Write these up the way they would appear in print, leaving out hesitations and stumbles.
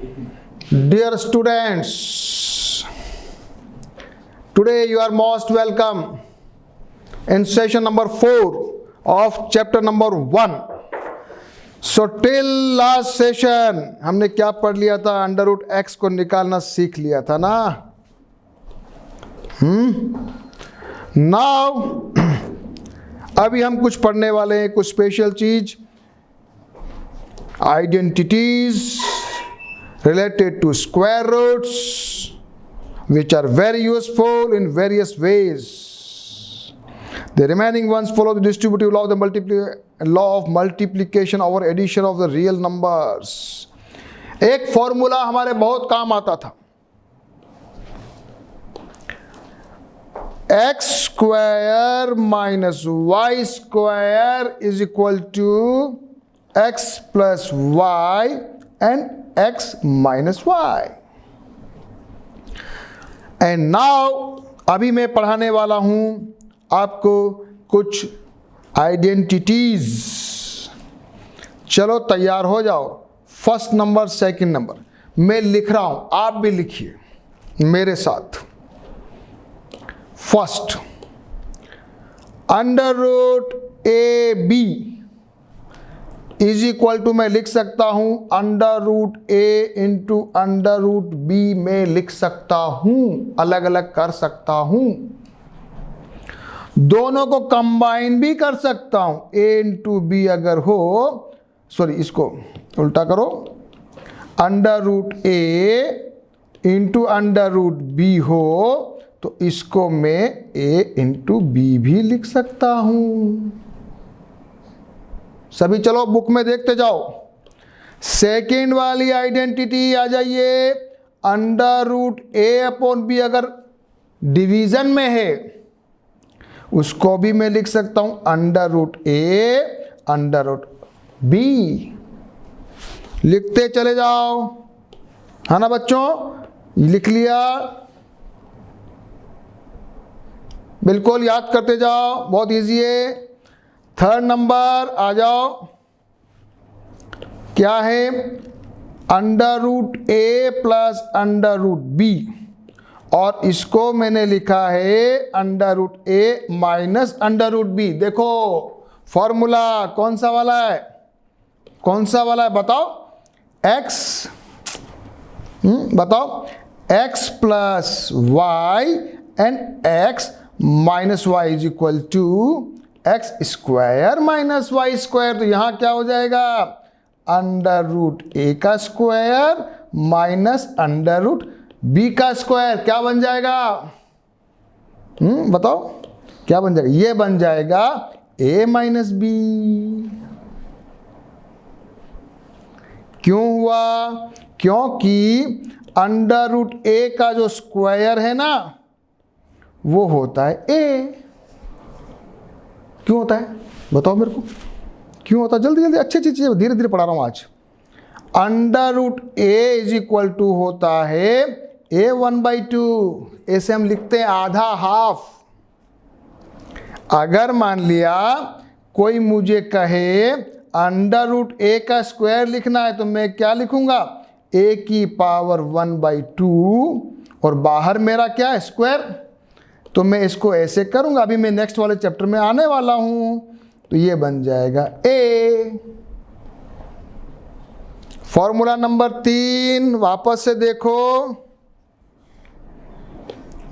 Dear students, today you are most welcome in session number 4 of chapter number 1. So till last session हमने क्या पढ़ लिया था? Under root x को निकालना सीख लिया था ना. नाउ अभी हम कुछ पढ़ने वाले हैं, कुछ स्पेशल चीज, identities related to square roots which are very useful in various ways. The remaining ones follow the distributive law of the law of multiplication over addition of the real numbers. एक formula हमारे बहुत काम आता था, x square minus y square is equal to x plus y and x minus y. And now अभी मैं पढ़ाने वाला हूं आपको कुछ आइडेंटिटीज. चलो तैयार हो जाओ. फर्स्ट नंबर, सेकंड नंबर मैं लिख रहा हूं, आप भी लिखिए मेरे साथ. First, under root A B is equal to, मैं लिख सकता हूं under root A into under root B में लिख सकता हूं, अलग अलग कर सकता हूं. दोनों को कंबाइन भी कर सकता हूं. ए इंटू बी अगर हो, सॉरी इसको उल्टा करो, under root A into under root B हो तो इसको मैं ए इंटू बी भी लिख सकता हूं. सभी चलो बुक में देखते जाओ. सेकेंड वाली आइडेंटिटी आ जाइए. अंडर रूट ए अपॉन बी अगर डिवीजन में है उसको भी मैं लिख सकता हूं under root A under root B. लिखते चले जाओ, है ना बच्चों? लिख लिया? बिल्कुल याद करते जाओ, बहुत इजी है. थर्ड नंबर आ जाओ, क्या है? Under root A plus under root B, और इसको मैंने लिखा है अंडर रूट ए माइनस अंडर रूट बी. देखो फॉर्मूला कौन सा वाला है? कौन सा वाला है बताओ? एक्स, बताओ, X plus Y and X minus Y is equal to X square minus Y square. तो यहां क्या हो जाएगा? अंडर रूट ए का square minus under root B का स्क्वायर. क्या बन जाएगा? बताओ क्या बन जाएगा? ये बन जाएगा ए माइनस बी. क्यों हुआ? क्योंकि अंडर रूट ए का जो स्क्वायर है ना वो होता है ए. क्यों होता है बताओ मेरे को, क्यों होता है? जल्दी जल्दी, अच्छी अच्छी चीजें धीरे धीरे पढ़ा रहा हूं आज. Under root A is equal to होता है ए 1/2. ऐसे हम लिखते हैं आधा, हाफ. अगर मान लिया कोई मुझे कहे अंडर रूट ए का स्क्वायर लिखना है तो मैं क्या लिखूंगा? ए की पावर 1/2, और बाहर मेरा क्या है? स्क्वायर. तो मैं इसको ऐसे करूंगा, अभी मैं नेक्स्ट वाले चैप्टर में आने वाला हूं. तो ये बन जाएगा ए. फॉर्मूला नंबर 3 वापस से देखो,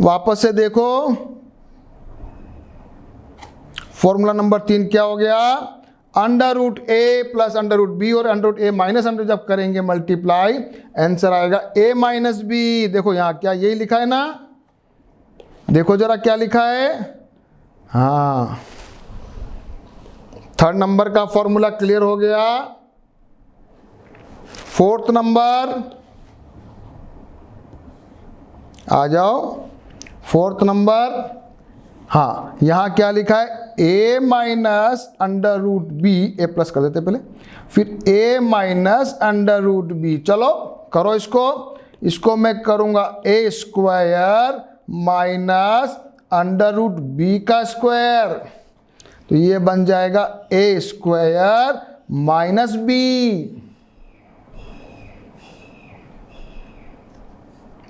वापस से देखो. फॉर्मूला नंबर 3 क्या हो गया? Under root A plus under root B और अंडर रूट ए माइनस अंडर जब करेंगे मल्टीप्लाई, आंसर आएगा ए माइनस बी. देखो यहां क्या यही लिखा है ना? देखो जरा क्या लिखा है. हाँ, थर्ड नंबर का फॉर्मूला क्लियर हो गया. फोर्थ नंबर आ जाओ. फोर्थ नंबर, हाँ यहां क्या लिखा है? A minus under root B. A plus कर देते पहले, फिर A minus under root B. चलो करो इसको. इसको मैं करूंगा A square minus under root B का स्क्वायर. तो ये बन जाएगा ए स्क्वायर माइनस बी.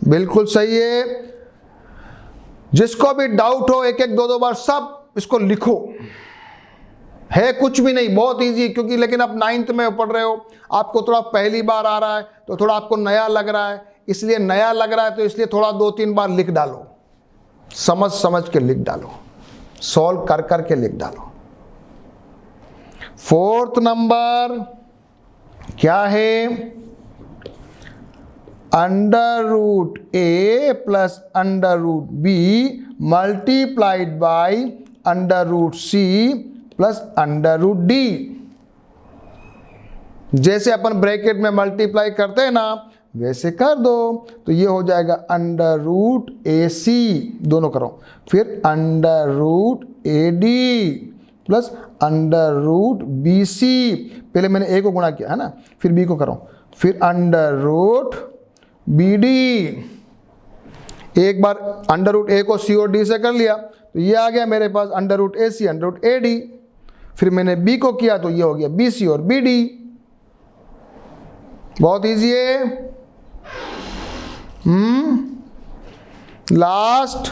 बिल्कुल सही है। जिसको भी डाउट हो एक एक दो दो बार सब इसको लिखो, है कुछ भी नहीं, बहुत इजी। क्योंकि लेकिन आप 9th में पढ़ रहे हो, आपको थोड़ा पहली बार आ रहा है तो थोड़ा आपको नया लग रहा है, इसलिए नया लग रहा है तो इसलिए थोड़ा 2-3 बार लिख डालो, समझ समझ के लिख डालो, सॉल्व कर कर के लिख डालो। 4th नंबर क्या है? Under root A plus under root B multiplied by under root C plus under root D. जैसे अपन ब्रैकेट में मल्टीप्लाई करते हैं ना, वैसे कर दो तो ये हो जाएगा अंडर रूट ए सी, दोनों करो, फिर under root A D plus under root B C. पहले मैंने ए को गुणा किया है ना, फिर बी को करो, फिर अंडर रूट बी डी। एक बार अंडर रूट ए को सी और डी से कर लिया तो ये आ गया मेरे पास under root A C under root A D. फिर मैंने बी को किया तो ये हो गया बी सी और बी डी। बहुत इजी है। लास्ट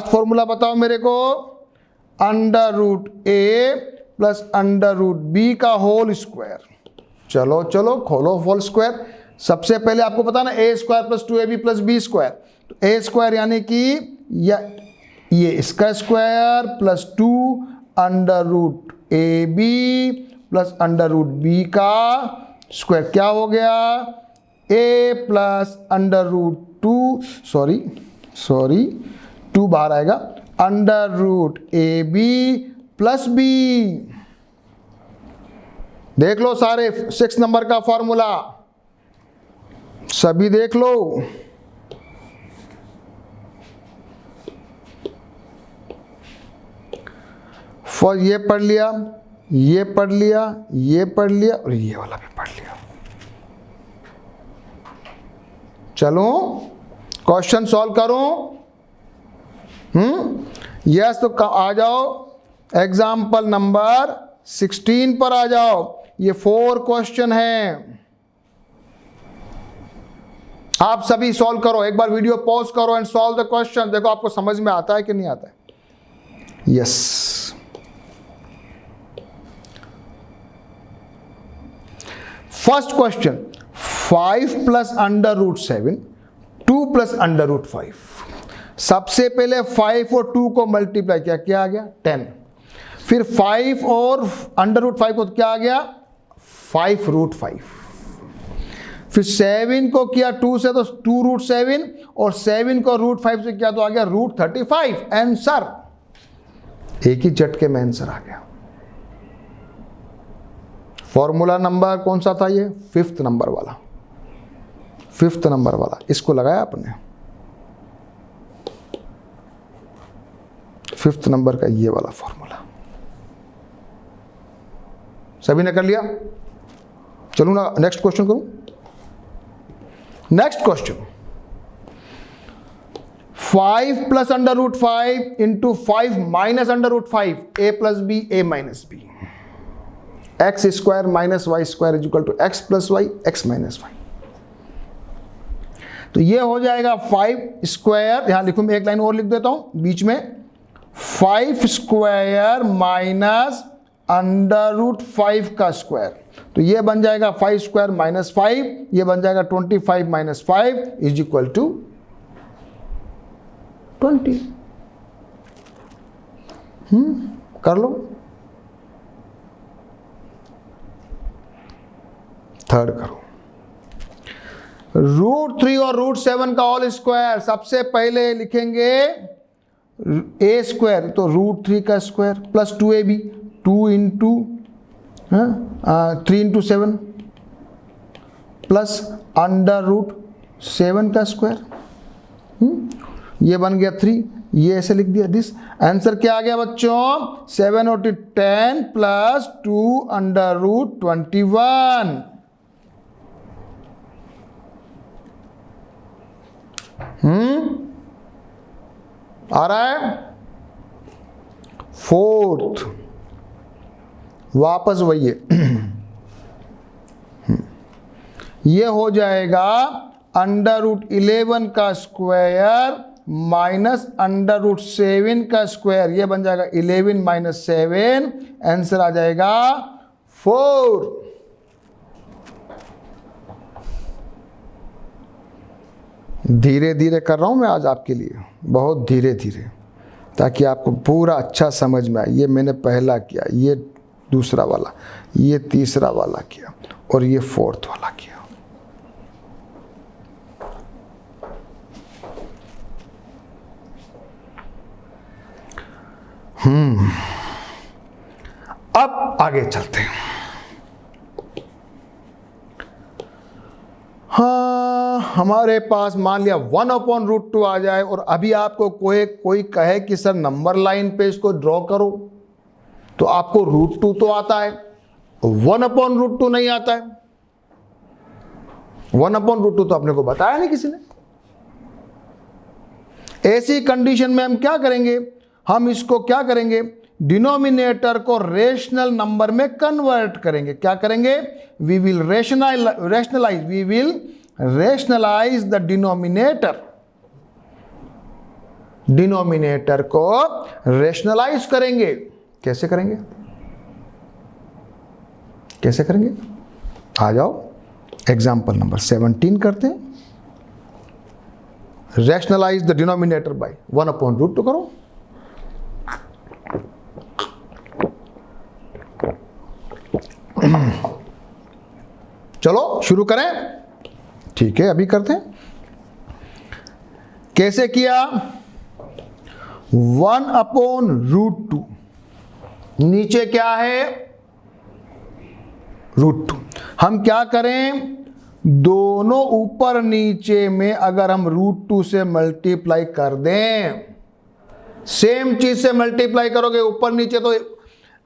फॉर्मूला बताओ मेरे को। Under root A plus under root B का होल स्क्वायर। चलो चलो खोलो होल स्क्वायर। सबसे पहले आपको पता ना A square plus 2ab plus B square, तो ए स्क्वायर यानी कि ये इसका square plus 2 under root A B plus under root B का स्क्वायर। क्या हो गया? ए प्लस अंडर रूट 2 बाहर आएगा, under root A B plus B. देख लो सारे 6 नंबर का फॉर्मूला, सभी देख लो। ये पढ़ लिया, ये पढ़ लिया, ये पढ़ लिया और ये वाला भी पढ़ लिया। चलो क्वेश्चन सॉल्व करो। यस तो आ जाओ एग्जाम्पल नंबर 16 पर आ जाओ। ये 4 क्वेश्चन हैं, आप सभी सॉल्व करो। एक बार वीडियो पॉज करो एंड सॉल्व द क्वेश्चन। देखो आपको समझ में आता है कि नहीं आता है। Yes, first question 5 plus under root 7 2 plus under root 5। सबसे पहले 5 और 2 को मल्टीप्लाई किया, क्या आ गया? 10। फिर 5 और अंडर रूट 5 को क्या आ गया? 5 रूट 5। फिर 7 को किया 2 से तो 2 रूट 7 और 7 को रूट 5 से किया तो आ गया रूट 35। आंसर एक ही झटके में आंसर आ गया। फॉर्मूला नंबर कौन सा था? ये 5th नंबर वाला, 5th नंबर वाला, इसको लगाया आपने 5th नंबर का ये वाला फॉर्मूला। सभी ने कर लिया? चलूँ ना नेक्स्ट क्वेश्चन करूं। Next question 5 plus under root 5 into 5 minus under root 5 A plus B A minus B. X square minus Y square is equal to X plus Y X minus Y. तो ये हो जाएगा 5 square, यहां लिखूं मैं एक line और लिख देता हूं बीच में, 5 स्क्वायर माइनस अंडर रूट 5 का स्क्वायर। तो ये बन जाएगा 5 स्क्वायर माइनस 5, ये बन जाएगा 25 माइनस 5 इज इक्वल टू 20। कर लो। थर्ड करो, रूट 3 और रूट 7 का होल स्क्वायर। सबसे पहले लिखेंगे ए स्क्वायर, तो रूट 3 का square plus 2ab, 2 into 3 into 7 plus under root 7 का स्क्वायर। ये बन गया 3, ये ऐसे लिख दिया दिस। आंसर क्या आ गया बच्चों? 7 और 10 प्लस 2 अंडर रूट 21। आ रहा है? 4th वापस वही है। ये हो जाएगा √11 का स्क्वायर माइनस √7 का स्क्वायर, ये बन जाएगा 11 माइनस 7, आंसर आ जाएगा 4। धीरे धीरे कर रहा हूं मैं आज आपके लिए, बहुत धीरे धीरे, ताकि आपको पूरा अच्छा समझ में आए। ये मैंने पहला किया, ये दूसरा वाला, ये तीसरा वाला किया और ये फोर्थ वाला किया। अब आगे चलते हैं। हाँ, हमारे पास मान लिया 1/√2 आ जाए और अभी आपको कोई कहे कि सर नंबर लाइन पे इसको ड्रॉ करो, तो आपको √2 तो आता है, 1/√2 नहीं आता है। 1/√2 तो आपने को बताया नहीं किसी ने। ऐसी कंडीशन में हम क्या करेंगे, हम इसको क्या करेंगे, डिनोमिनेटर को रेशनल नंबर में कन्वर्ट करेंगे। क्या करेंगे, we will rationalise the denominator को रेशनलाइज करेंगे। कैसे करेंगे, कैसे करेंगे, आ जाओ एग्जांपल नंबर 17 करते हैं। रेशनलाइज द डिनोमिनेटर बाय 1/√2 करो। चलो शुरू करें, ठीक है, अभी करते हैं। कैसे किया, 1/√2, नीचे क्या है, √2। हम क्या करें, दोनों ऊपर नीचे में अगर हम √2 से मल्टीप्लाई कर दें, सेम चीज से मल्टीप्लाई करोगे ऊपर नीचे, तो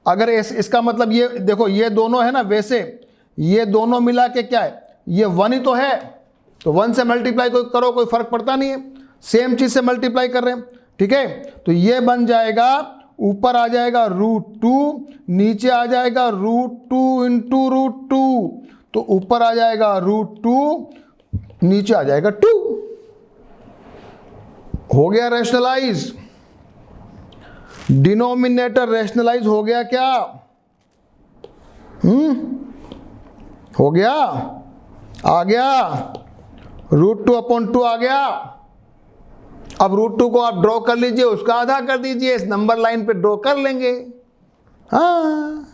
अगर इसका मतलब ये देखो, ये दोनों है ना, वैसे ये दोनों मिला के क्या है, ये 1 ही तो है, तो 1 से मल्टीप्लाई करो, कोई फर्क पड़ता नहीं है, सेम चीज से मल्टीप्लाई कर रहे हैं, ठीक है। तो ये बन जाएगा, ऊपर आ जाएगा √2, नीचे आ जाएगा √2 इंटू √2, तो ऊपर आ जाएगा √2, नीचे आ जाएगा 2। हो गया रेशनलाइज, डिनोमिनेटर रेशनलाइज हो गया क्या, हो गया, आ गया, √2/2 आ गया। अब √2 को आप ड्रॉ कर लीजिए, उसका आधा कर दीजिए, इस नंबर लाइन पे ड्रॉ कर लेंगे। हाँ,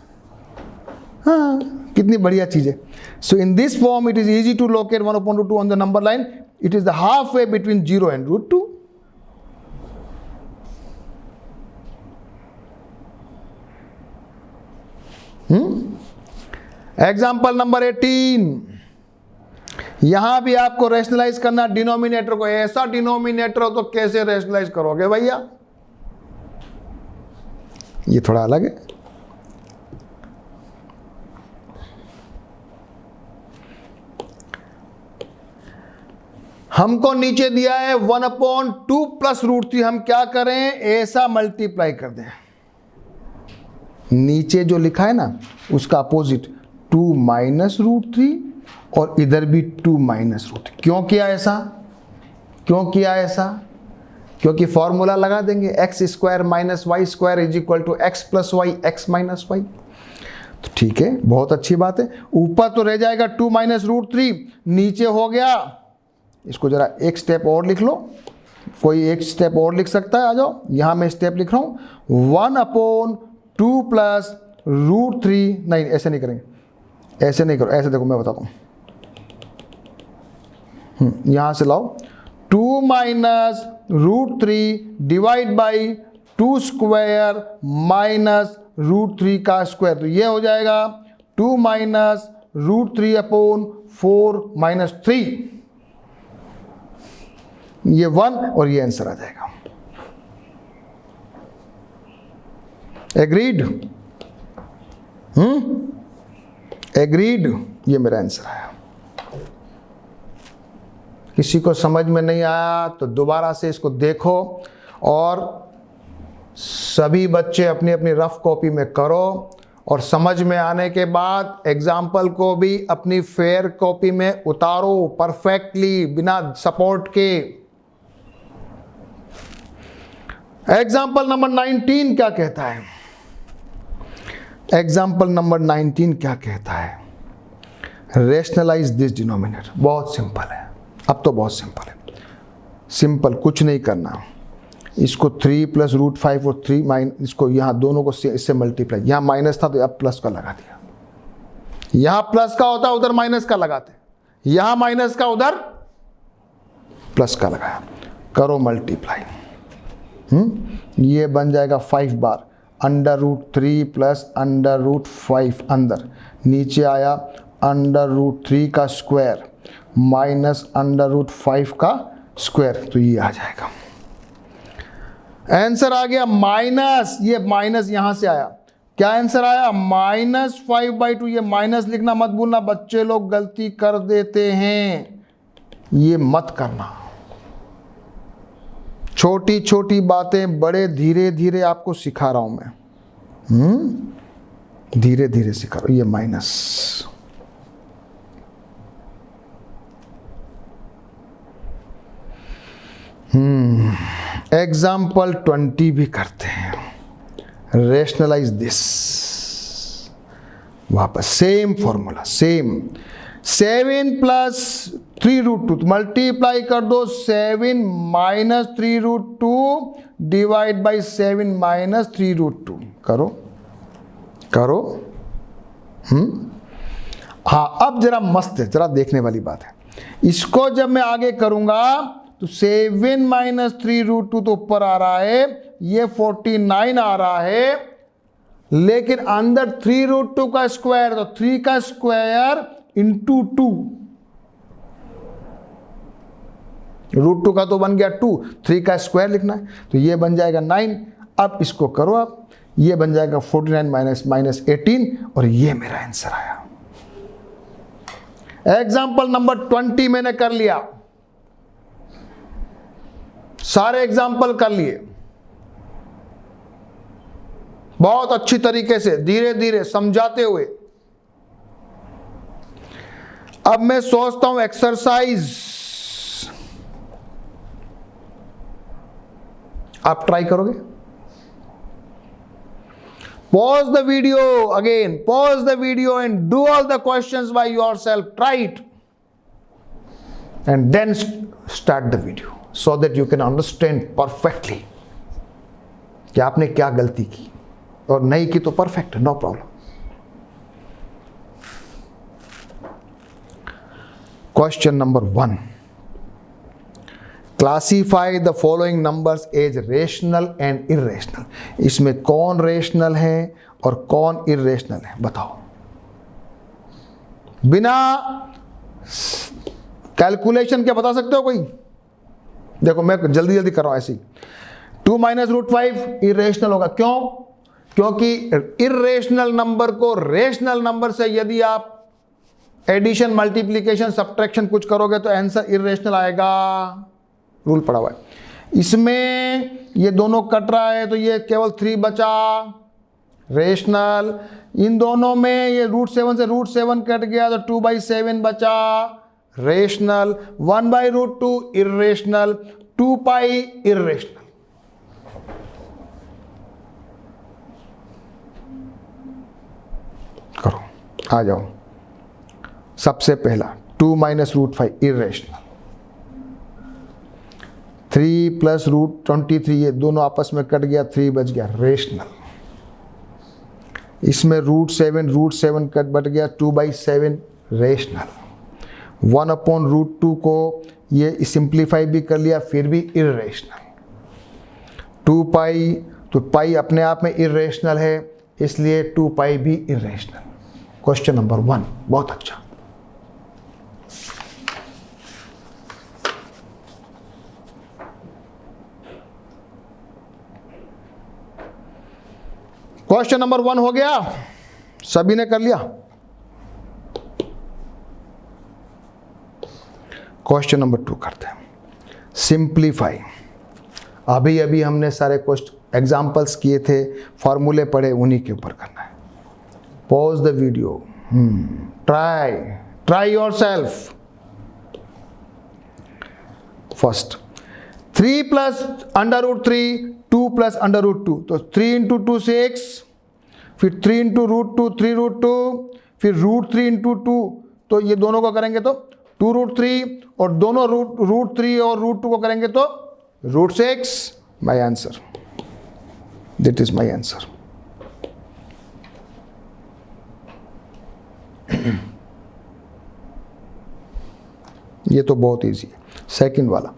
कितनी बढ़िया चीज है। So in this form it is easy to locate 1/√2 on the number line, it is the half way between 0 and √2। Example number 18, यहां भी आपको रेशनलाइज करना डिनोमिनेटर को। ऐसा डिनोमिनेटर हो तो कैसे रेशनलाइज करोगे भैया, ये थोड़ा अलग है। हमको नीचे दिया है 1/2 प्लस √3, हम क्या करें, ऐसा मल्टीप्लाई कर दें, नीचे जो लिखा है ना उसका अपोजिट 2 माइनस √3 और इधर भी 2 माइनस √3। क्यों किया ऐसा, क्यों किया ऐसा, क्योंकि फॉर्मूला लगा देंगे, x² minus y² is equal to x plus Y x minus Y. तो ठीक है, बहुत अच्छी बात है। ऊपर तो रह जाएगा 2 माइनस √3, नीचे हो गया, इसको जरा एक स्टेप और लिख लो, कोई एक स्टेप और लिख सकता है, आ जाओ, यहां मैं स्टेप लिख रहा हूं, 1/2 प्लस √3, नहीं ऐसे नहीं करेंगे, ऐसे नहीं करो, ऐसे देखो मैं बताता हूं, यहां से लाओ, 2 माइनस √3 डिवाइड बाई 2² माइनस √3 का स्क्वायर, तो ये हो जाएगा 2 माइनस √3/4 माइनस 3, ये 1 और ये आंसर आ जाएगा। एग्रीड, एग्रीड, ये मेरा आंसर आया। किसी को समझ में नहीं आया तो दोबारा से इसको देखो और सभी बच्चे अपनी अपनी रफ कॉपी में करो और समझ में आने के बाद एग्जाम्पल को भी अपनी फेयर कॉपी में उतारो परफेक्टली, बिना सपोर्ट के। एग्जाम्पल नंबर 19 क्या कहता है? एग्जाम्पल नंबर 19 क्या कहता है? Rationalise this denominator. बहुत सिंपल है, अब तो बहुत सिंपल है, सिंपल, कुछ नहीं करना। इसको 3 + √5 और 3 माइनस, इसको यहाँ दोनों को इससे मल्टीप्लाई, यहाँ माइनस था तो अब प्लस का लगा दिया। यहाँ प्लस का होता उधर माइनस का लगाते, यहाँ माइनस का उधर प्लस का लगाया, करो मल्टीप्लाई। ये बन जाएगा 5 बार √3 + √5 अंदर, नीचे आया √3 का स्क्वायर माइनस √5 का स्क्वायर, तो ये आ जाएगा। आंसर आ गया माइनस, ये माइनस यहां से आया, क्या आंसर आया? -5/2। ये माइनस लिखना मत भूलना, बच्चे लोग गलती कर देते हैं, ये मत करना। छोटी छोटी बातें बड़े धीरे धीरे आपको सिखा रहा हूं मैं, धीरे धीरे सिखा रहा हूं। ये माइनस, एग्जाम्पल 20 भी करते हैं। रेशनलाइज दिस, वापस सेम फॉर्मूला, सेम 7 + 3√2 मल्टीप्लाई कर दो, 7 - 3√2 डिवाइड बाई 7 - 3√2 करो करो। हाँ, अब जरा मस्त है, जरा देखने वाली बात है। इसको जब मैं आगे करूंगा तो 7 - 3√2 तो ऊपर आ रहा है, ये 49 आ रहा है, लेकिन अंदर 3√2 का स्क्वायर, तो 3 का स्क्वायर इंटू 2, √2 का तो बन गया 2, 3 का स्क्वायर लिखना है, तो ये बन जाएगा 9। अब इसको करो आप, ये बन जाएगा 49 - -18 और ये मेरा आंसर आया। एग्जाम्पल नंबर 20 मैंने कर लिया, सारे एग्जाम्पल कर लिए बहुत अच्छी तरीके से, धीरे धीरे समझाते हुए। अब मैं सोचता हूं एक्सरसाइज आप ट्राई करोगे? Pause the video again, pause the video and do all the questions by yourself, try it and then start the video so that you can understand perfectly कि आपने क्या गलती की, और नहीं की तो perfect, no problem. Question number 1, classify the following numbers as rational and irrational. इसमें कौन रेशनल है और कौन इरेशनल है, बताओ। बिना कैलकुलेशन के बता सकते हो कोई? देखो मैं जल्दी जल्दी कर रहा हूं ऐसे ही। 2 - √5 इरेशनल होगा, क्यों? क्योंकि इरेशनल नंबर को रेशनल नंबर से यदि आप एडिशन, मल्टीप्लिकेशन, सब्ट्रैक्शन कुछ करोगे तो आंसर इरेशनल आएगा, रूल पड़ा हुआ है। इसमें ये दोनों कट रहा है तो ये केवल 3 बचा, रेशनल। इन दोनों में ये √7 से √7 कट गया तो 2/7 बचा, रेशनल। 1/√2 irrational, 2π irrational. करो, आ जाओ। सबसे पहला 2 - √5 इरेशनल, 3 + √23 ये दोनों आपस में कट गया, 3 बच गया, रेशनल। इसमें √7 कट बट गया, 2/7 रेशनल। 1/√2 को ये सिंप्लीफाई भी कर लिया, फिर भी इरेशनल। 2π, तो पाई अपने आप में इरेशनल है, इसलिए 2π भी इरेशनल। क्वेश्चन नंबर 1, बहुत अच्छा। क्वेश्चन नंबर 1 हो गया, सभी ने कर लिया। क्वेश्चन नंबर 2 करते हैं, सिंप्लीफाई। अभी अभी हमने सारे क्वेश्चन एग्जाम्पल्स किए थे, फॉर्मूले पढ़े, उन्हीं के ऊपर करना है। pause the video. Try yourself. First 3 plus under root 3, 2 plus under root 2, तो 3 into 2 6, फिर 3 into root 2 3 root 2, फिर root 3 into 2, तो ये दोनों को करेंगे तो 2 root 3, और दोनों root 3 और root 2 को करेंगे तो root 6. My answer. That is my answer. ये तो बहुत इजी है. सेकंड वाला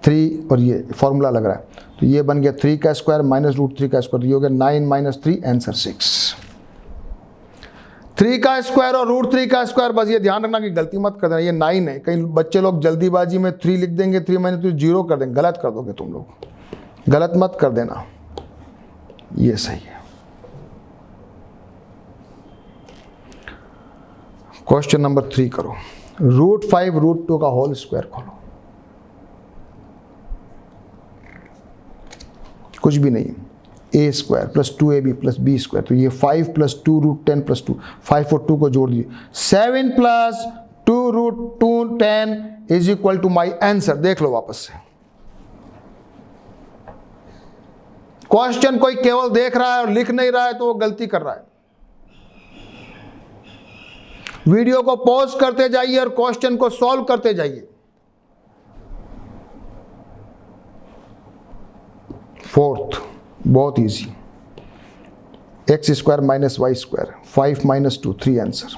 3 और ये फॉर्मूला लग रहा है, तो ये बन गया 3 का स्क्वायर माइनस रूट 3 का स्क्वायर, तो ये हो गया 9 माइनस 3, आंसर 6. 3 का स्क्वायर और रूट 3 का स्क्वायर, बस ये ध्यान रखना कि गलती मत कर देना. ये 9 है, कई बच्चे लोग जल्दीबाजी में 3 लिख देंगे, 3 माइनस 3 0 कर देंगे. गलत कर दोगे तुम लोग, गलत मत कर देना, ये सही है. क्वेश्चन नंबर 3 करो. रूट 5 रूट 2 का होल स्क्वायर खोलो. कुछ भी नहीं, A square plus 2ab plus B square, तो ये 5 प्लस 2 रूट 10 प्लस 2, 5 और 2 को जोड़ दीजिए, 7 plus 2 root 2 10 is equal to my answer. देख लो वापस से. क्वेश्चन कोई केवल देख रहा है और लिख नहीं रहा है तो वो गलती कर रहा है. वीडियो को पॉज करते जाइए और क्वेश्चन को सॉल्व करते जाइए. फोर्थ बहुत easy, X square minus Y square, 5 minus 2 3 answer.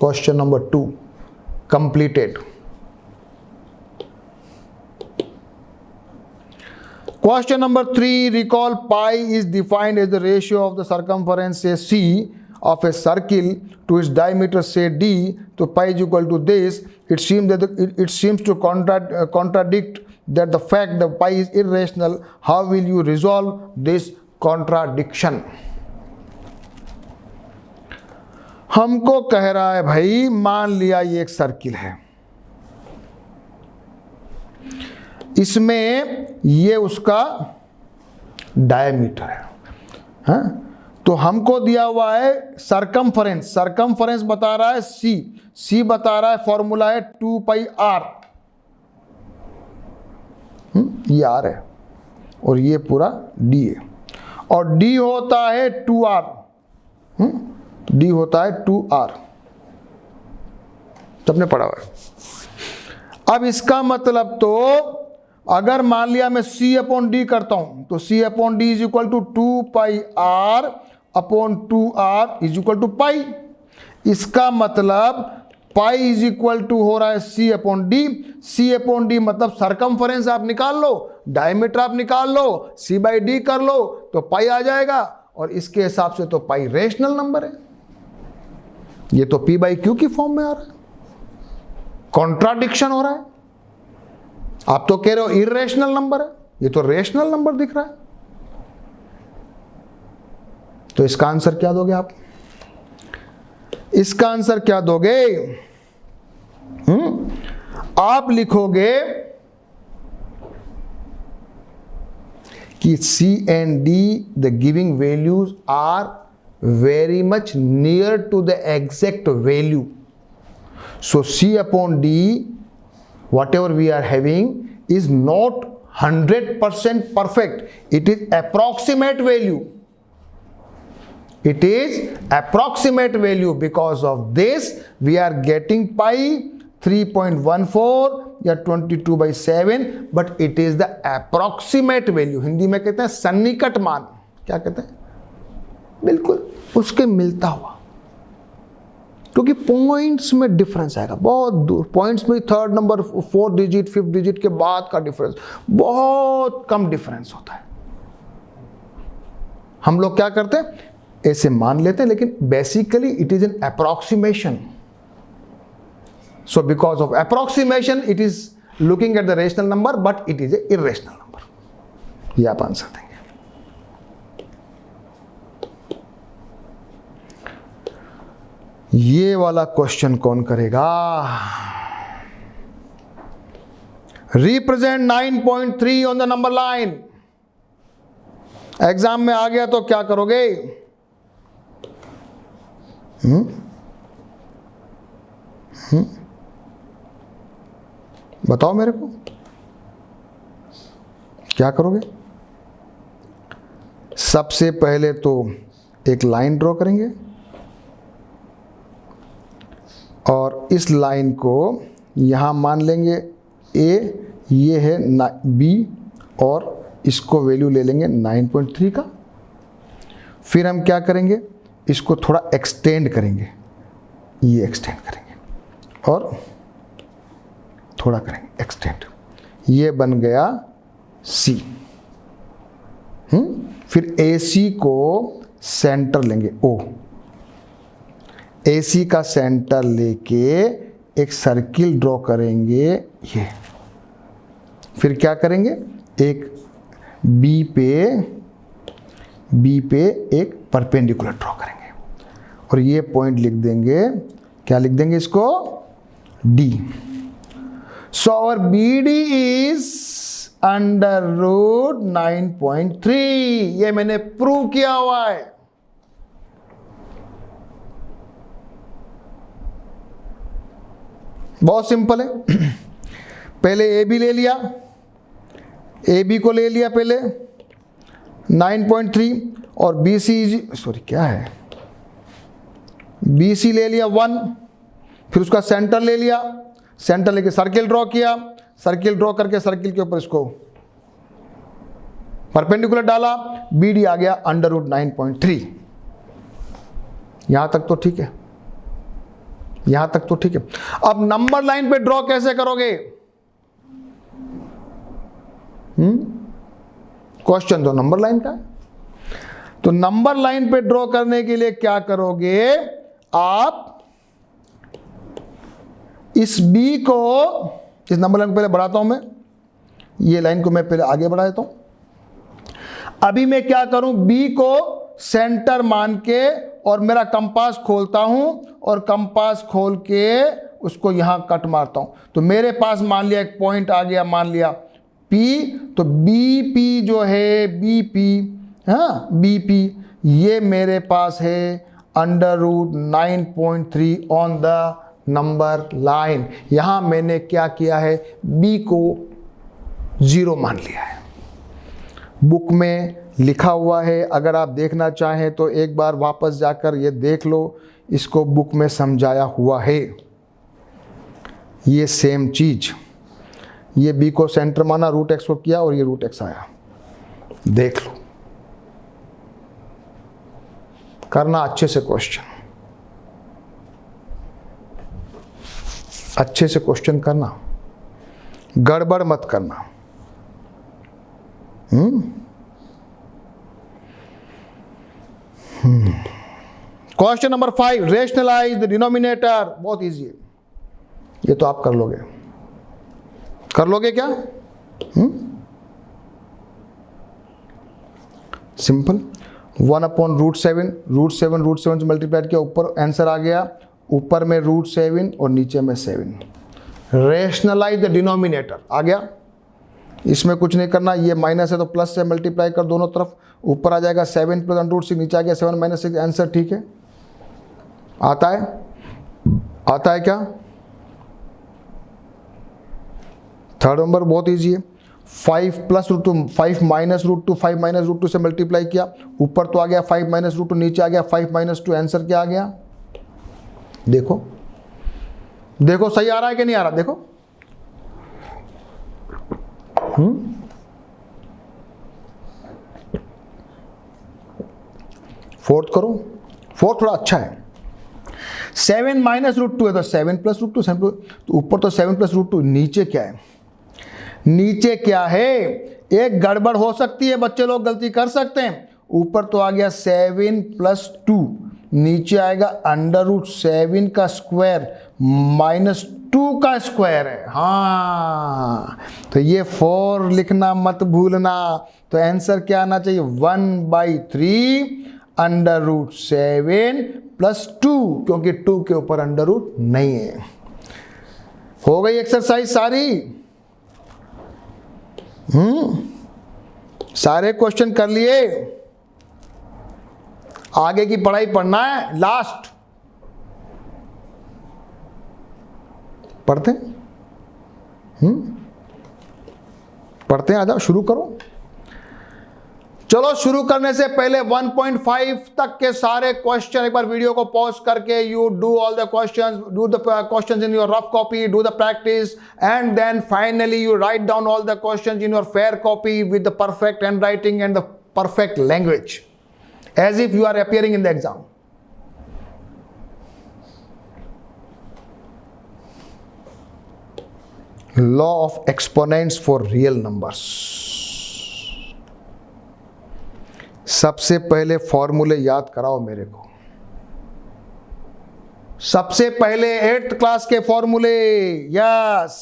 Question number 2 completed. Question number 3, recall pi is defined as the ratio of the circumference say C of a circle to its diameter say D. So pi is equal to this. It seems that it seems to contradict that the fact that pi is irrational. How will you resolve this contradiction? हमको कह रहा है भाई, मान लिया ये एक circle है, इसमें ये उसका डायमीटर है, हाँ? तो हमको दिया हुआ है सरकमफरेंस, सरकमफरेंस बता रहा है सी बता रहा है, फॉर्मूला है 2 पाई आर, ये आर है और ये पूरा डी है, और डी होता है 2r, डी होता है 2r, सबने पढ़ा हुआ है. अब इसका मतलब तो अगर मान लिया मैं C अपॉन डी करता हूं तो C upon D is equal to 2 pi R upon 2r is equal to pi. इसका मतलब पाई इज इक्वल टू हो रहा है C upon D. C upon D मतलब सरकमफरेंस आप निकाल लो, डायमीटर आप निकाल लो, C बाई डी कर लो तो पाई आ जाएगा, और इसके हिसाब से तो पाई रेशनल नंबर है. ये तो P बाई Q की फॉर्म में आ रहा है, कॉन्ट्राडिक्शन हो रहा है. आप तो कह रहे हो इरेशनल नंबर है, ये तो रेशनल नंबर दिख रहा है. तो इसका आंसर क्या दोगे आप? इसका आंसर क्या दोगे? आप लिखोगे कि C and D the giving values are very much near to the exact value. So C upon D whatever we are having is not 100% perfect. It is approximate value. It is approximate value. Because of this we are getting pi 3.14 या 22/7, but it is the approximate value. Hindi में कहते हैं सन्निकट मान. क्या कहते हैं? बिल्कुल उसके मिलता हुआ, क्योंकि पॉइंट्स में डिफरेंस आएगा बहुत दूर. पॉइंट्स में 3rd number 4th digit 5th digit के बाद का डिफरेंस, बहुत कम डिफरेंस होता है. हम लोग क्या करते हैं, ऐसे मान लेते हैं, लेकिन basically it is an approximation. So because of approximation it is looking at the rational number, but it is a irrational number. ये आप आंसर देंगे. ये वाला क्वेश्चन कौन करेगा? Represent 9.3 on the number line. Exam में आ गया तो क्या करोगे? बताओ मेरे को, क्या करोगे? सबसे पहले तो एक लाइन ड्रॉ करेंगे और इस लाइन को यहां मान लेंगे ए, ये है बी, और इसको वैल्यू ले लेंगे 9.3 का। फिर हम क्या करेंगे, इसको थोड़ा एक्सटेंड करेंगे, ये एक्सटेंड करेंगे और थोड़ा करेंगे एक्सटेंड, ये बन गया सी। फिर AC को सेंटर लेंगे O, AC का सेंटर लेके एक सर्किल ड्रॉ करेंगे ये। फिर क्या करेंगे, एक B पे एक परपेंडिकुलर ड्रॉ करेंगे और ये पॉइंट लिख देंगे, क्या लिख देंगे इसको, D। So our BD is under root 9.3। ये मैंने प्रूव किया हुआ है। बहुत सिंपल है। पहले AB ले लिया, AB को ले लिया पहले 9.3 और BC ले लिया 1। फिर उसका सेंटर ले लिया, सेंटर लेके सर्किल ड्रॉ किया, सर्किल ड्रॉ करके सर्किल के ऊपर इसको परपेंडिकुलर डाला, BD आ गया अंडर रूट 9.3। यहां तक तो ठीक है, यहां तक तो ठीक है। अब नंबर लाइन पे ड्रॉ कैसे करोगे? क्वेश्चन तो नंबर लाइन का है। तो नंबर लाइन पे ड्रॉ करने के लिए क्या करोगे, आप इस B को, इस नंबर लाइन को पहले बढ़ाता हूं मैं, ये लाइन को मैं पहले आगे बढ़ा देता हूं। अभी मैं क्या करूं, B को सेंटर मान के और मेरा कंपास खोलता हूं और कंपास खोल के उसको यहां कट मारता हूं। तो मेरे पास मान लिया एक पॉइंट आ गया, मान लिया P। तो BP जो है BP, हाँ BP, ये मेरे पास है under root 9.3 on the number line. यहां मैंने क्या किया है, B को 0 मान लिया है। बुक में लिखा हुआ है, अगर आप देखना चाहें तो एक बार वापस जाकर ये देख लो, इसको बुक में समझाया हुआ है। ये सेम चीज, ये B को सेंटर माना, रूट x को किया और ये रूट x आया। देख लो, करना अच्छे से क्वेश्चन, अच्छे से क्वेश्चन करना, गड़बड़ मत करना। Question number 5, rationalise the denominator. बहुत इजी है, ये तो आप कर लोगे, कर लोगे क्या? सिंपल, 1/√7, √7 से मल्टीप्लाई किया, ऊपर आंसर आ गया, ऊपर में √7 और नीचे में 7। रेशनलाइज द डिनोमिनेटर आ गया, इसमें कुछ नहीं करना, ये माइनस है तो प्लस से मल्टीप्लाई कर दोनों तरफ, ऊपर आ जाएगा 7 + √6, नीचे आ गया 7 - 6। आंसर ठीक है, आता है, आता है क्या? थर्ड नंबर बहुत इजी है, 5 + √2, 5 - √2, 5 - √2 से मल्टीप्लाई किया, ऊपर तो आ गया 5 - √2, नीचे आ गया 5 - 2। आंसर क्या आ गया? देखो देखो सही आ रहा है कि नहीं आ रहा, देखो। फोर्थ करो, फोर्थ थोड़ा अच्छा है। 7 - √2 है तो 7 + √2, 7 तो ऊपर तो 7 + √2, नीचे क्या है? नीचे क्या है? एक गड़बड़ हो सकती है, बच्चे लोग गलती कर सकते हैं। ऊपर तो आ गया 7 + 2, नीचे आएगा √7 का स्क्वायर -2 का स्क्वायर है। हाँ, तो ये 4 लिखना मत भूलना। तो आंसर क्या आना चाहिए? 1/3 √7 + 2, क्योंकि 2 के ऊपर अंडर नहीं है। हो गई एक्सरसाइज सारी? सारे क्वेश्चन कर लिए, आगे की पढ़ाई पढ़ना है, लास्ट पढ़ते हैं, पढ़ते हैं, आ जाओ शुरू करो। चलो शुरू करने से पहले 1.5 तक के सारे क्वेश्चन एक बार वीडियो को पॉज करके you do all the questions, do the questions in your rough copy, do the practice, and then finally you write down all the questions in your fair copy with the perfect handwriting and the perfect language as if you are appearing in the exam. Law of exponents for real numbers. सबसे पहले फॉर्मूले याद कराओ मेरे को, सबसे पहले 8th class के फॉर्मूले। यस,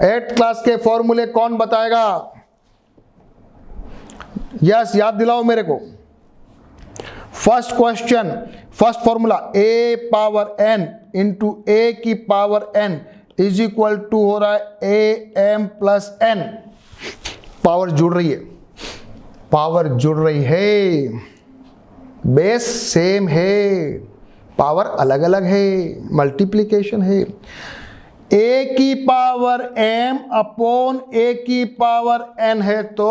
8th क्लास के फॉर्मूले कौन बताएगा? यस, याद दिलाओ मेरे को। First question, first formula a power n into a की power n is equal to हो रहा है am प्लस n। पावर जुड़ रही है, पावर जुड़ रही है, बेस सेम है, पावर अलग अलग है, मल्टीप्लिकेशन है। a की पावर m अपॉन a की पावर n है तो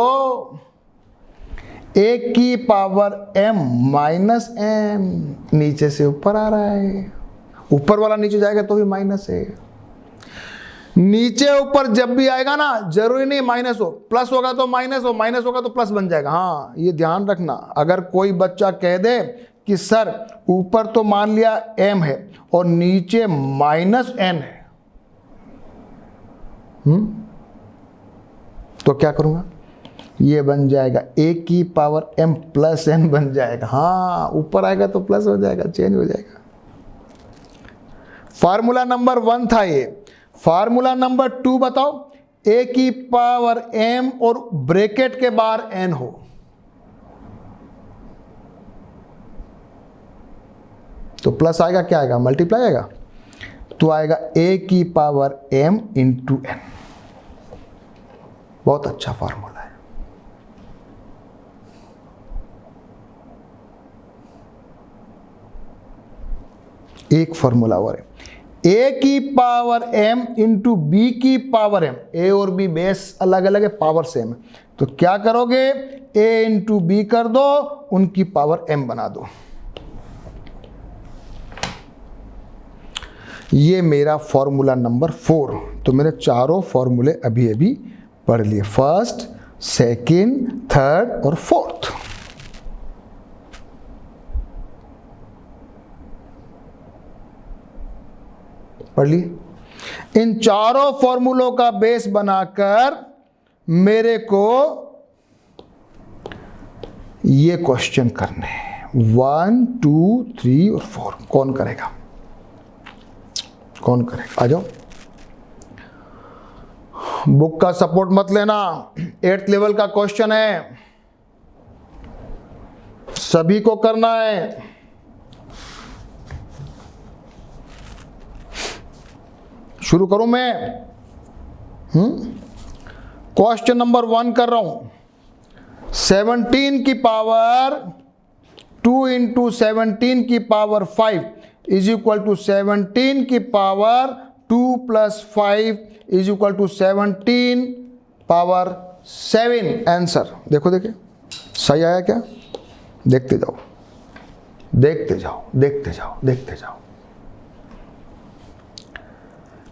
a की पावर m माइनस m, नीचे से ऊपर आ रहा है, ऊपर वाला नीचे जाएगा तो भी माइनस है। नीचे ऊपर जब भी आएगा ना, जरूरी नहीं माइनस हो, प्लस होगा तो माइनस हो, माइनस होगा तो प्लस बन जाएगा। हाँ, ये ध्यान रखना। अगर कोई बच्चा कह दे कि सर ऊपर तो मान लिया m है और नीचे माइनस n है, तो क्या करूंगा? ये बन जाएगा a की पावर m प्लस n बन जाएगा। हाँ, ऊपर आएगा तो प्लस हो जाएगा, चेंज हो जाएगा। फार्मूला नंबर 1 था ये। फार्मूला नंबर 2 बताओ। a की पावर m और ब्रैकेट के बाहर n हो, तो प्लस आएगा, क्या आएगा? मल्टीप्लाई आएगा, तो आएगा a की पावर m इंटू n। बहुत अच्छा फार्मूला है। एक फार्मूला और है, a की पावर m इंटू बी की पावर m। a और b बेस अलग अलग है, पावर सेम है, तो क्या करोगे? a इंटू बी कर दो, उनकी पावर m बना दो। ये मेरा फॉर्मूला नंबर 4। तो मैंने चारों फॉर्मूले अभी अभी पढ़ लिए, फर्स्ट, सेकंड, थर्ड और फोर्थ। पढ़ लिए। इन चारों फॉर्मूलों का बेस बनाकर मेरे को ये क्वेश्चन करने हैं, 1, 2, 3 और 4। कौन करेगा? कौन करेगा? आ जाओ। बुक का सपोर्ट मत लेना, 8th लेवल का क्वेश्चन है, सभी को करना है। शुरू करूं मैं? क्वेश्चन नंबर 1 कर रहा हूं। 17 की पावर 2 इंटू 17 की पावर 5 इज इक्वल टू 17 की power 2 plus 5 is equal to 17 power 7। Answer देखो, देखिए सही आया क्या? देखते जाओ, देखते जाओ, देखते जाओ, देखते जाओ।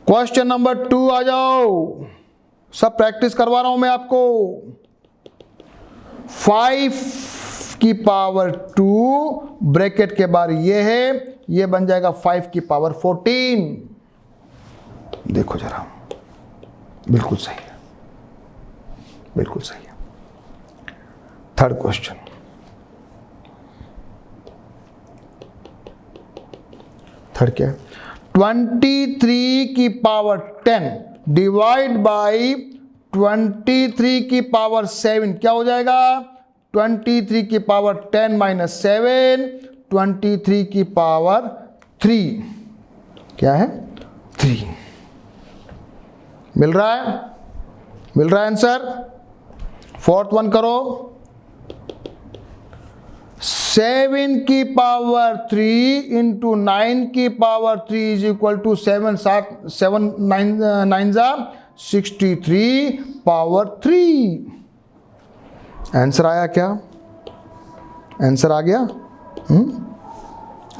क्वेश्चन नंबर 2 आ जाओ, सब प्रैक्टिस करवा रहा हूं मैं आपको। 5 की पावर 2 ब्रैकेट के बाहर ये है, ये बन जाएगा 5 की पावर 14। देखो जरा, बिल्कुल सही है, बिल्कुल सही है। थर्ड क्वेश्चन, थर्ड क्या है? 23 की पावर 10 डिवाइड बाई 23 की पावर 7 क्या हो जाएगा? 23 की पावर 10 माइनस 7, 23 की पावर 3 क्या है? 3। मिल रहा है? मिल रहा है आंसर? फोर्थ वन करो, 7 की पावर 3 इंटू 9 की पावर 3 इज इक्वल टू 7 9 जा 63 पावर 3। आंसर आया क्या? आंसर आ गया?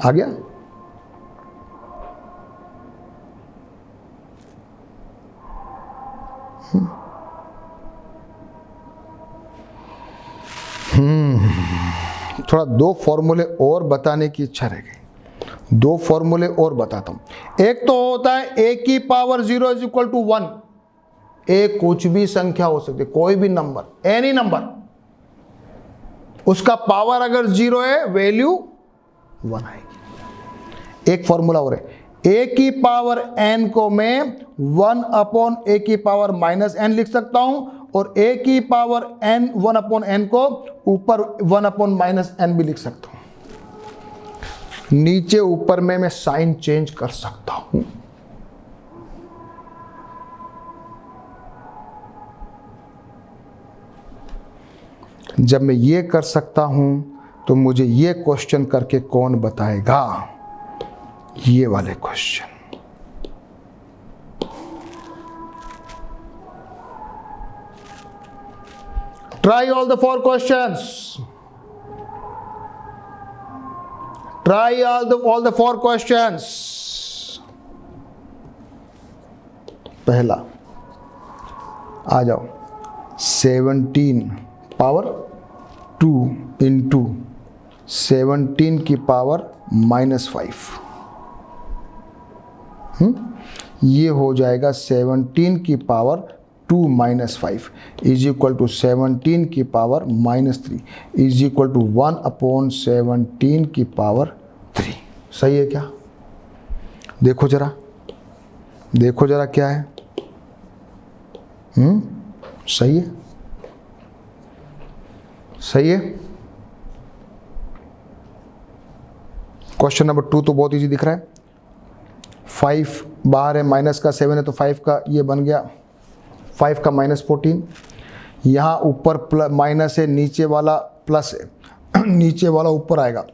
आ गया? थोड़ा दो फॉर्मूले और बताने की इच्छा रह गई, दो फॉर्मूले और बताता हूं। एक तो होता है a की पावर 0 इज इक्वल टू 1। ए कुछ भी संख्या हो सकती है, कोई भी नंबर, एनी नंबर, उसका पावर अगर 0 है वैल्यू 1 आएगी। एक फॉर्मूला और है, a की पावर n को मैं 1 अपॉन a की पावर माइनस n लिख सकता हूं, और a की पावर n 1 अपॉन n को ऊपर 1 अपॉन माइनस n भी लिख सकता हूं। नीचे ऊपर में मैं साइन चेंज कर सकता हूं। जब मैं ये कर सकता हूं तो मुझे ये क्वेश्चन करके कौन बताएगा? ये वाले question. Try all the 4 questions. Try all the 4 questions. पहला आ जाओ, 17 पावर 2 इंटू 17 की पावर -5, ये हो जाएगा 17 की पावर 2 - 5 इज इक्वल टू 17 की power -3 is equal to 1 upon 17 की पावर 3। सही है क्या? देखो जरा, देखो जरा क्या है। सही है, सही है। क्वेश्चन नंबर 2 तो बहुत इजी दिख रहा है। 5 बाहर है, माइनस का 7 है तो 5 का ये बन गया 5 का -14। यहाँ ऊपर माइनस है, नीचे वाला प्लस है, नीचे वाला ऊपर आएगा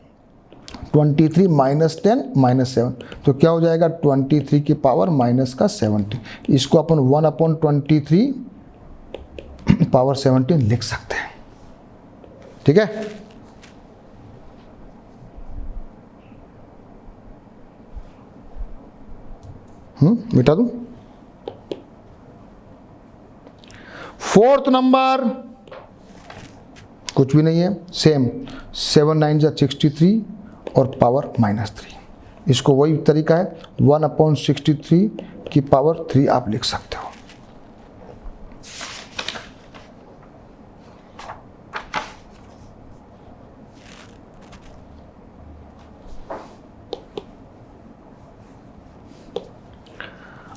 23 - 10 - 7 तो क्या हो जाएगा 23 की पावर माइनस का 17। इसको अपन 1 अपॉन 23 पावर 17 लिख सकते हैं। ठीक है, मिटा दूं। 4th नंबर कुछ भी नहीं है, सेम 7 9 जा 63 और पावर -3। इसको वही तरीका है, 1 अपॉन 63 की पावर 3 आप लिख सकते हो।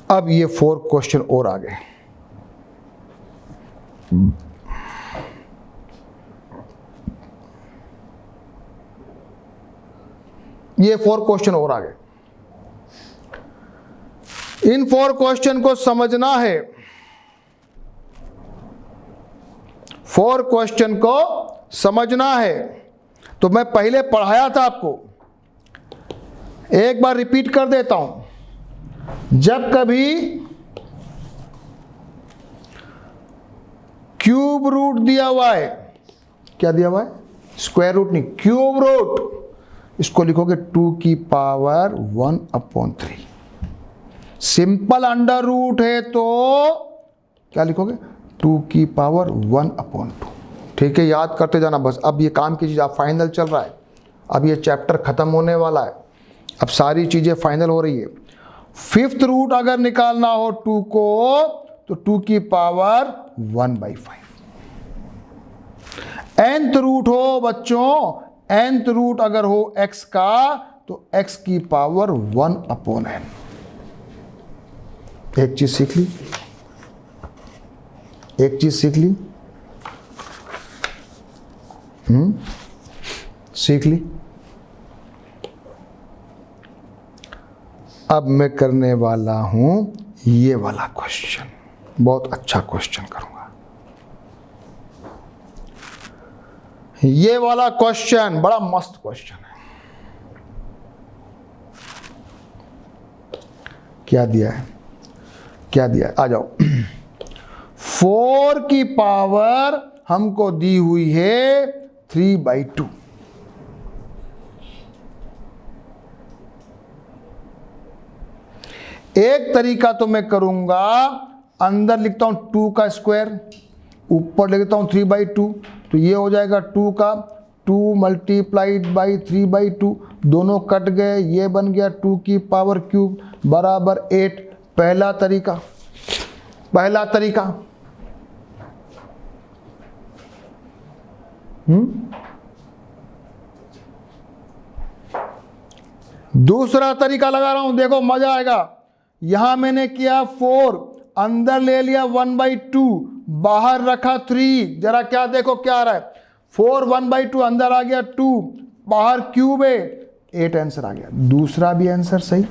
अब ये 4 क्वेश्चन और आ गए। ये 4 क्वेश्चन और आ गए। इन 4 क्वेश्चन को समझना है। 4 क्वेश्चन को समझना है। तो मैं पहले पढ़ाया था आपको, एक बार रिपीट कर देता हूं। जब कभी क्यूब रूट दिया हुआ है, क्या दिया हुआ है? स्क्वायर रूट नहीं, क्यूब रूट। इसको लिखोगे 2 की power 1 upon 3। Simple under root है तो क्या लिखोगे? 2 की पावर 1 अपॉन 2। ठीक है, याद करते जाना बस। अब ये काम की चीज, आप फाइनल चल रहा है, अब ये चैप्टर खत्म होने वाला है, अब सारी चीजें फाइनल हो रही है। 5th रूट अगर निकालना हो 2 को तो 2 की पावर 1/5। nth रूट हो बच्चों, nth रूट अगर हो x का तो x की पावर 1 अपॉन n। एक चीज सीख ली, एक चीज सीख ली, सीख ली। अब मैं करने वाला हूं ये वाला क्वेश्चन, बहुत अच्छा क्वेश्चन करूंगा। ये वाला क्वेश्चन बड़ा मस्त क्वेश्चन है। क्या दिया है, क्या दिया है, आ जाओ। 4 की पावर हमको दी हुई है 3/2। एक तरीका तो मैं करूंगा, अंदर लिखता हूं 2 का स्क्वायर, ऊपर लिखता हूं 3/2, तो ये हो जाएगा 2 का 2 मल्टीप्लाइड बाई 3/2, दोनों कट गए, ये बन गया 2 की पावर क्यूब बराबर 8। पहला तरीका, पहला तरीका। दूसरा तरीका लगा रहा हूं, देखो मजा आएगा। यहां मैंने किया 4, अंदर ले लिया 1/2, बाहर रखा 3, जरा क्या देखो क्या आ रहा है, 4 1/2, अंदर आ गया 2, बाहर क्यूब है 8, आंसर आ गया। दूसरा भी आंसर सही,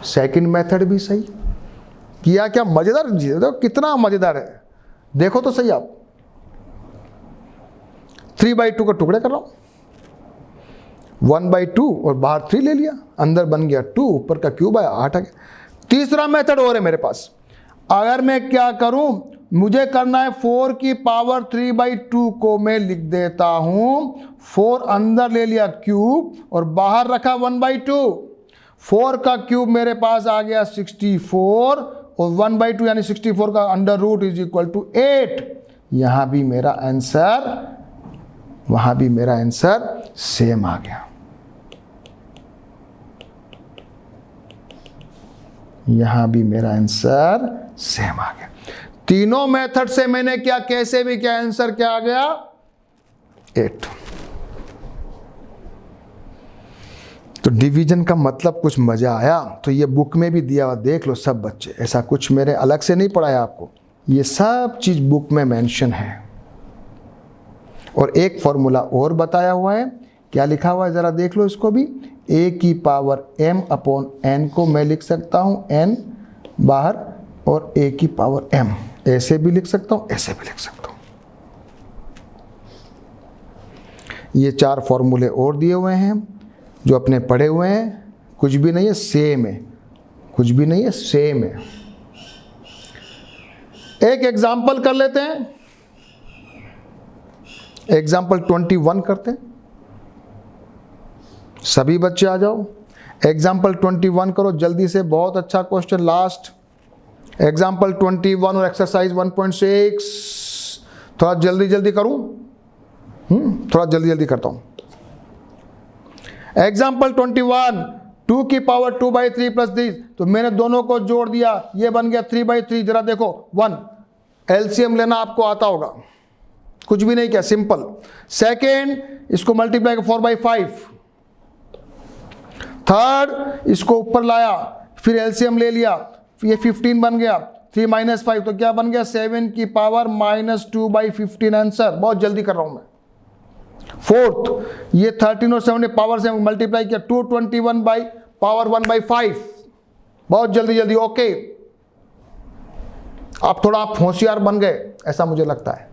सेकंड मेथड भी सही किया। क्या मजेदार, देखो कितना मजेदार है, देखो तो सही आप। 3/2 का टुकड़े कर रहा हूं, 1/2 और बाहर 3 ले लिया, अंदर बन गया 2, ऊपर का क्यूब आया 8 आ गया। तीसरा मेथड और है मेरे पास, अगर मैं क्या करूं, मुझे करना है 4 की पावर 3/2 को मैं लिख देता हूं, 4 अंदर ले लिया क्यूब और बाहर रखा 1/2, 4 का क्यूब मेरे पास आ गया 64 और 1/2 यानी 64 का under root is equal to 8। यहां भी मेरा आंसर, वहां भी मेरा आंसर सेम आ गया, यहां भी मेरा आंसर सेम आ गया। तीनों मेथड से मैंने क्या, कैसे भी क्या, आंसर क्या आ गया 8। तो डिवीजन का मतलब कुछ मजा आया, तो ये बुक में भी दिया हुआ, देख लो सब बच्चे, ऐसा कुछ मेरे अलग से नहीं पढ़ाया आपको, ये सब चीज बुक में मेंशन है। और एक फॉर्मूला और बताया हुआ है, क्या लिखा हुआ है जरा देख लो इसको भी, a की पावर m अपॉन n को मैं लिख सकता हूं n बाहर और a की पावर m, ऐसे भी लिख सकता हूं, ऐसे भी लिख सकता हूं। ये 4 फॉर्मूले और दिए हुए हैं जो अपने पढ़े हुए हैं, कुछ भी नहीं है, सेम है, कुछ भी नहीं है, सेम है। एक एग्जाम्पल कर लेते हैं, एग्जाम्पल 21 करते हैं, सभी बच्चे आ जाओ। एग्जाम्पल 21 करो जल्दी से, बहुत अच्छा क्वेश्चन लास्ट। एग्जाम्पल 21 और एक्सरसाइज 1.6, थोड़ा जल्दी जल्दी करूं, थोड़ा जल्दी जल्दी करता हूं। एग्जाम्पल 21, 2 की पावर 2/3 प्लस दिस, तो मैंने दोनों को जोड़ दिया, ये बन गया 3/3। जरा देखो 1, एलसीएम लेना आपको आता होगा, कुछ भी नहीं किया, सिंपल। सेकेंड, इसको मल्टीप्लाई 4/5। थर्ड, इसको ऊपर लाया, फिर एलसीएम ले लिया, ये 15 बन गया, 3 - 5 तो क्या बन गया 7 की पावर -2/15 आंसर। बहुत जल्दी कर रहा हूं मैं। फोर्थ, ये 13 और 7 पावर से मल्टीप्लाई किया, 221 बाई पावर 1/5। बहुत जल्दी जल्दी, ओके। आप थोड़ा आप होशियार बन गए ऐसा मुझे लगता है,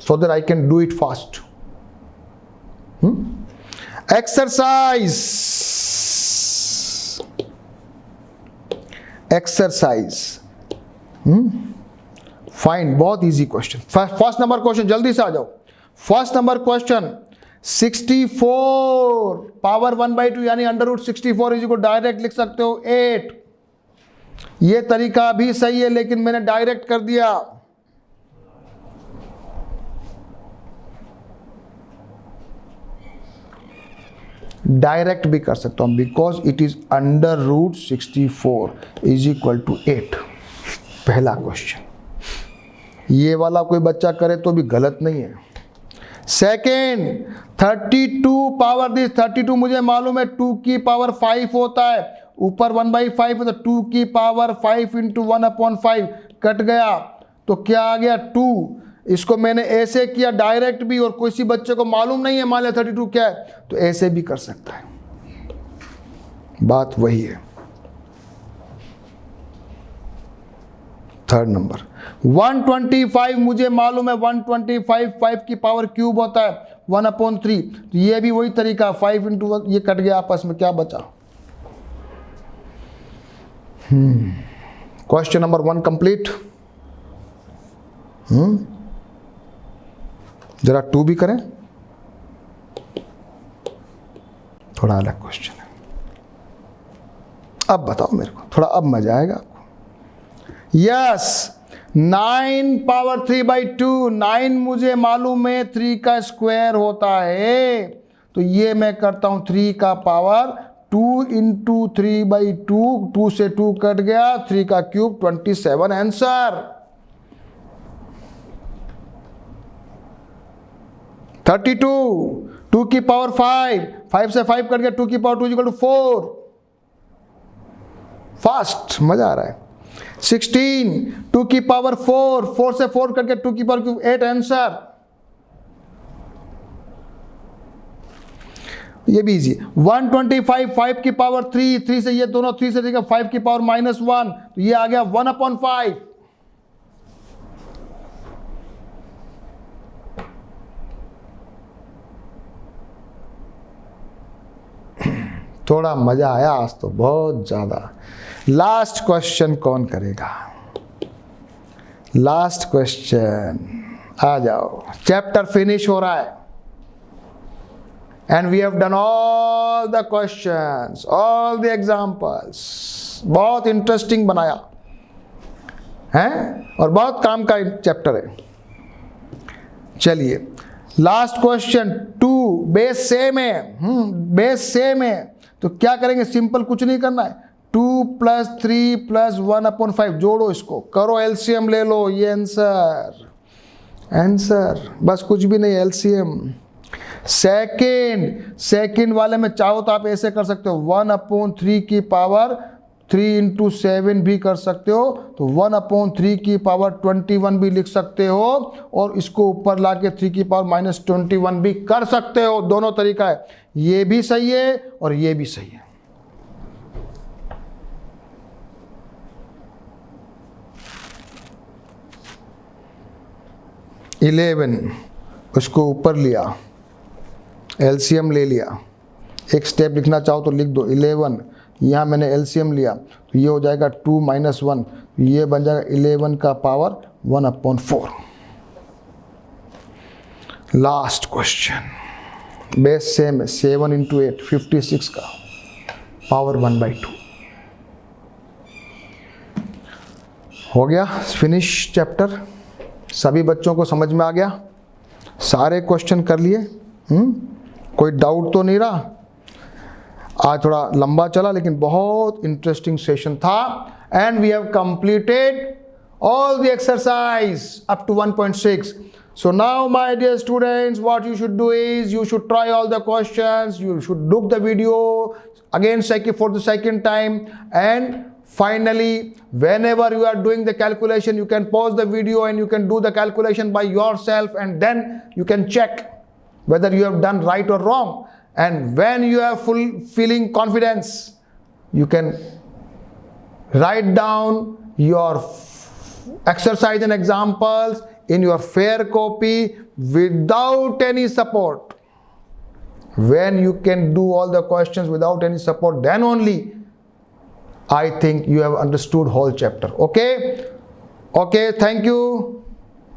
so that I can do it fast. Exercise. Fine, बहुत easy question. First number question, जल्दी से आ जाओ। फर्स्ट नंबर क्वेश्चन, 64 पावर 1/2 यानी √64 को डायरेक्ट लिख सकते हो 8। ये तरीका भी सही है, लेकिन मैंने डायरेक्ट कर दिया। डायरेक्ट भी कर सकता हूं, बिकॉज इट इज √64 = 8। पहला क्वेश्चन, ये वाला कोई बच्चा करे तो भी गलत नहीं है। सेकेंड, 32 पावर दिस, 32 मुझे मालूम है 2 की पावर 5 होता है, ऊपर 1/5 है, तो 2 की पावर 5 × 1/5 कट गया, तो क्या आ गया 2। इसको मैंने ऐसे किया डायरेक्ट भी, और किसी बच्चे को मालूम नहीं है मान लिया 32 क्या है, तो ऐसे भी कर सकता है, बात वही है। Third number. 125 मुझे मालूम है 125 5 की पावर क्यूब होता है 1/3। तो ये भी वही तरीका, 5 इंटू ये कट गया आपस में, क्या बचा? Question number 1 complete. जरा 2 भी करें, थोड़ा अलग क्वेश्चन है। अब बताओ मेरे को, थोड़ा अब मजा आएगा आपको। यस, 9 पावर 3/2, 9 मुझे मालूम है 3 का स्क्वायर होता है, तो ये मैं करता हूं 3 का पावर 2 इंटू 3/2, 2 से 2 कट गया, 3 का क्यूब 27 आंसर। 32, 2 की पावर 5, 5 से 5 कट गया, 2 की पावर 2 इक्वल टू 4। फास्ट, मजा आ रहा है। 16, 2 की पावर 4, 4 से 4 कट गया, 2 की पावर 8 आंसर। ये भी इजी। 125, 5 की पावर 3, 3 से ये दोनों 3 से 5 की पावर -1, तो ये आ गया 1/5। थोड़ा मजा आया आज तो, बहुत ज्यादा। लास्ट क्वेश्चन कौन करेगा? लास्ट क्वेश्चन, आ जाओ। चैप्टर फिनिश हो रहा है and we have done all the questions, all the examples. बहुत इंटरेस्टिंग बनाया है और बहुत काम का चैप्टर है। चलिए लास्ट क्वेश्चन 2, बेस सेम है। बेस सेम है तो क्या करेंगे? सिंपल, कुछ नहीं करना है। 2 + 3 + 1/5, जोड़ो इसको, करो एलसीएम ले लो, ये आंसर, बस कुछ भी नहीं, एलसीएम। सेकेंड वाले में चाहो तो आप ऐसे कर सकते हो, 1/3 की पावर 3 इंटू 7 भी कर सकते हो, तो 1/3 की पावर 21 भी लिख सकते हो, और इसको ऊपर लाके 3 की पावर -21 भी कर सकते हो। दोनों तरीका है, ये भी सही है और ये भी सही है। इलेवन, उसको ऊपर लिया, एलसीएम ले लिया। एक स्टेप लिखना चाहो तो लिख दो 11, यहाँ मैंने एलसीएम लिया तो ये हो जाएगा 2 - 1, ये बन जाएगा 11 का power 1/4। Last question, base same है, 7 इंटू 8, 56 का पावर 1/2। हो गया फिनिश चैप्टर। सभी बच्चों को समझ में आ गया? सारे क्वेश्चन कर लिए? कोई डाउट तो नहीं रहा? आज थोड़ा लंबा चला लेकिन बहुत इंटरेस्टिंग सेशन था। And we have completed all the exercise up to 1.6. So now my dear students, what you should do is you should try all the questions, you should look the video again for the second time, and finally whenever you are doing the calculation you can pause the video and you can do the calculation by yourself, and then you can check whether you have done right or wrong. And when you are feeling confidence, you can write down your exercise and examples in your fair copy without any support. When you can do all the questions without any support, then only I think you have understood whole chapter. Okay, thank you.